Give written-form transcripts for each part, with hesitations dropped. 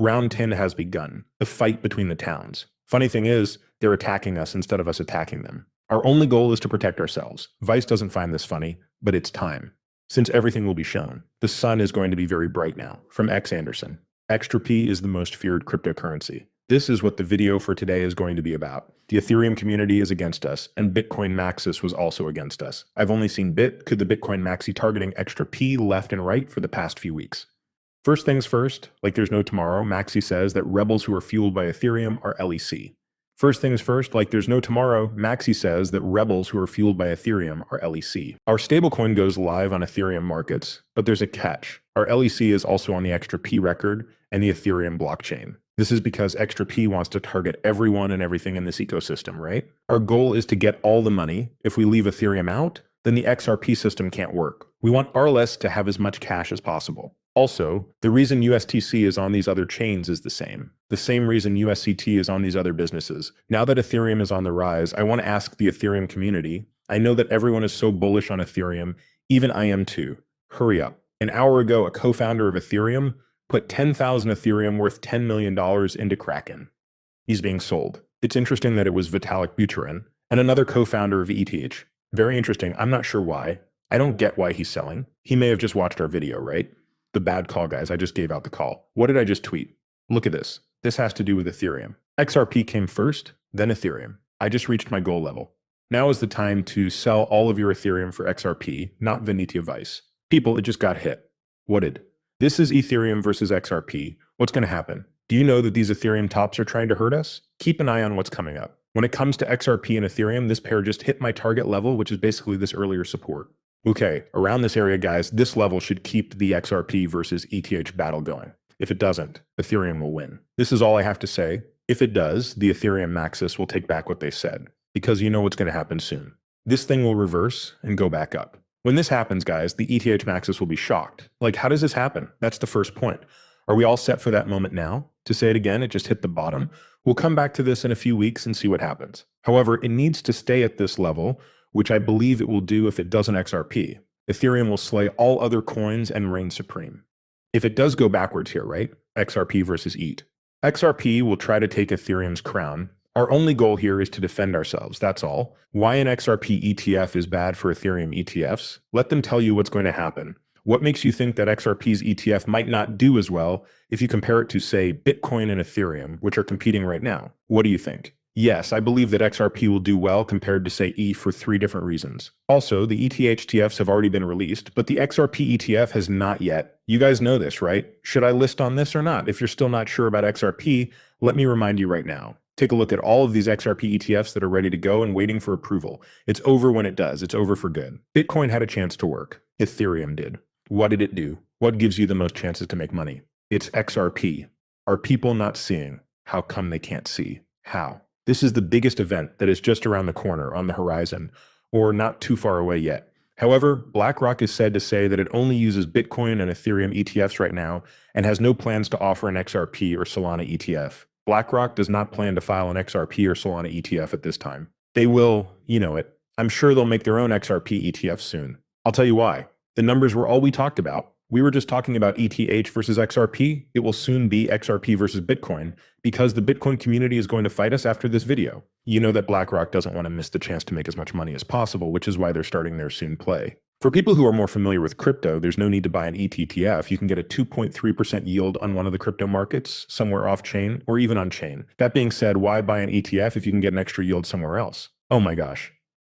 Round 10 has begun. The fight between the towns. Funny thing is, they're attacking us instead of us attacking them. Our only goal is to protect ourselves. Vice doesn't find this funny, but it's time. Since everything will be shown, the sun is going to be very bright now. From X Anderson. XRP is the most feared cryptocurrency. This is what the video for today is going to be about. The Ethereum community is against us, and Bitcoin Maxis was also against us. I've only seen could the Bitcoin Maxi targeting XRP left and right for the past few weeks. First things first, like there's no tomorrow, Maxi says that rebels who are fueled by Ethereum are LEC. First things first, like there's no tomorrow, Maxi says that rebels who are fueled by Ethereum are LEC. Our stablecoin goes live on Ethereum markets, but there's a catch. Our LEC is also on the XRP record and the Ethereum blockchain. This is because XRP wants to target everyone and everything in this ecosystem, right? Our goal is to get all the money. If we leave Ethereum out, then the XRP system can't work. We want RLS to have as much cash as possible. Also, the reason USTC is on these other chains is the same. The same reason USCT is on these other businesses. Now that Ethereum is on the rise, I want to ask the Ethereum community. I know that everyone is so bullish on Ethereum, even I am too. Hurry up. An hour ago, a co-founder of Ethereum put 10,000 Ethereum worth $10 million into Kraken. He's being sold. It's interesting that it was Vitalik Buterin and another co-founder of ETH. Very interesting. I'm not sure why. I don't get why he's selling. He may have just watched our video, right? The bad call, guys. I just gave out the call. What did I just tweet? Look at this. This has to do with Ethereum. XRP came first, then Ethereum. I just reached my goal level. Now is the time to sell all of your Ethereum for XRP, not Venetia Vice. People, it just got hit. What did? This is Ethereum versus XRP. What's going to happen? Do you know that these Ethereum tops are trying to hurt us? Keep an eye on what's coming up. When it comes to XRP and Ethereum, this pair just hit my target level, which is basically this earlier support. Okay, around this area, guys, this level should keep the XRP versus ETH battle going. If it doesn't, Ethereum will win. This is all I have to say. If it does, the Ethereum Maxis will take back what they said, because you know what's going to happen soon. This thing will reverse and go back up. When this happens, guys, the ETH Maxis will be shocked. Like, how does this happen? That's the first point. Are we all set for that moment now? To say it again, it just hit the bottom. We'll come back to this in a few weeks and see what happens. However, it needs to stay at this level, which I believe it will do if it doesn't XRP. Ethereum will slay all other coins and reign supreme. If it does go backwards here, right? XRP versus ETH. XRP will try to take Ethereum's crown. Our only goal here is to defend ourselves, that's all. Why an XRP ETF is bad for Ethereum ETFs? Let them tell you what's going to happen. What makes you think that XRP's ETF might not do as well if you compare it to, say, Bitcoin and Ethereum, which are competing right now? What do you think? Yes, I believe that XRP will do well compared to, say, ETH for 3 different reasons. Also, the ETH ETFs have already been released, but the XRP ETF has not yet. You guys know this, right? Should I list on this or not? If you're still not sure about XRP, let me remind you right now. Take a look at all of these XRP ETFs that are ready to go and waiting for approval. It's over when it does. It's over for good. Bitcoin had a chance to work. Ethereum did. What did it do? What gives you the most chances to make money? It's XRP. Are people not seeing? How come they can't see? How? This is the biggest event that is just around the corner on the horizon, or not too far away yet. However, BlackRock is said to say that it only uses Bitcoin and Ethereum ETFs right now and has no plans to offer an XRP or Solana ETF. BlackRock does not plan to file an XRP or Solana ETF at this time. They will, you know it. I'm sure they'll make their own XRP ETF soon. I'll tell you why. The numbers were all we talked about. We were just talking about ETH versus XRP. It will soon be XRP versus Bitcoin because the Bitcoin community is going to fight us after this video. You know that BlackRock doesn't want to miss the chance to make as much money as possible, which is why they're starting their soon play. For people who are more familiar with crypto, there's no need to buy an ETH. You can get a 2.3% yield on one of the crypto markets, somewhere off-chain or even on-chain. That being said, why buy an ETF if you can get an extra yield somewhere else? Oh my gosh.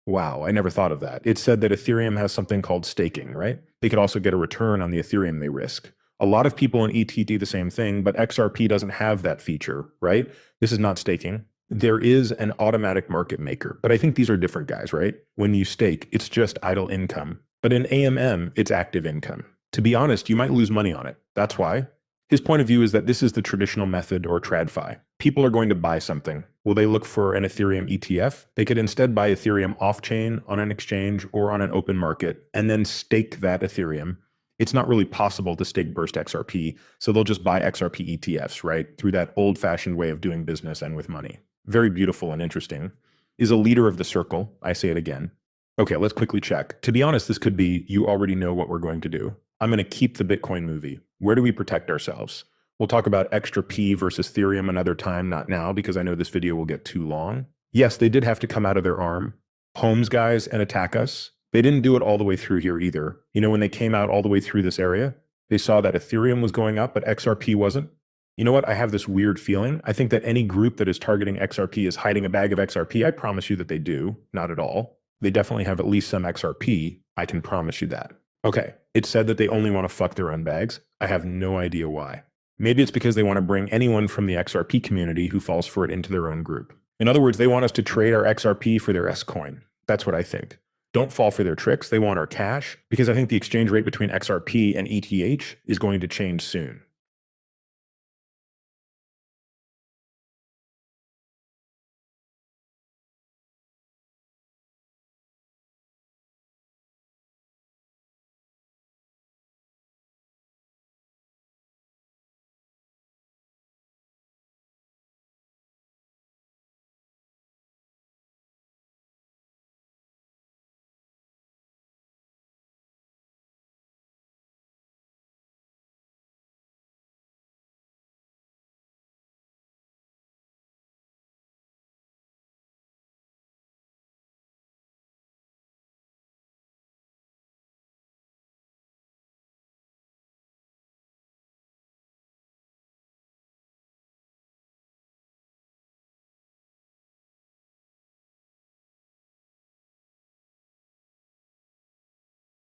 Wow, I never thought of that. It said that Ethereum has something called staking, right? They could also get a return on the Ethereum they risk. A lot of people in ETH do the same thing, but XRP doesn't have that feature, right? This is not staking. There is an automatic market maker, but I think these are different guys, right? When you stake, it's just idle income. But in AMM, it's active income. To be honest, you might lose money on it. That's why. His point of view is that this is the traditional method or TradFi. People are going to buy something. Will they look for an Ethereum ETF? They could instead buy Ethereum off-chain on an exchange or on an open market and then stake that Ethereum. It's not really possible to stake burst XRP, so they'll just buy XRP ETFs, right? Through that old-fashioned way of doing business and with money. Very beautiful and interesting. Is a leader of the circle. I say it again. Okay, let's quickly check. To be honest, this could be, you already know what we're going to do. I'm going to keep the Bitcoin movie. Where do we protect ourselves? We'll talk about xrp versus ethereum another time, not now, because I know this video will get too long. Yes, they did have to come out of their arm, Holmes guys, and attack us. They didn't do it all the way through here either. You know, when they came out all the way through this area, they saw that ethereum was going up, but xrp wasn't. You know what? I have this weird feeling. I think that any group that is targeting XRP is hiding a bag of XRP. I promise you that they do. Not at all. They definitely have at least some XRP. I can promise you that. Okay, it said that they only want to fuck their own bags. I have no idea why. Maybe it's because they want to bring anyone from the XRP community who falls for it into their own group. In other words, they want us to trade our XRP for their S coin. That's what I think. Don't fall for their tricks. They want our cash because I think the exchange rate between XRP and ETH is going to change soon.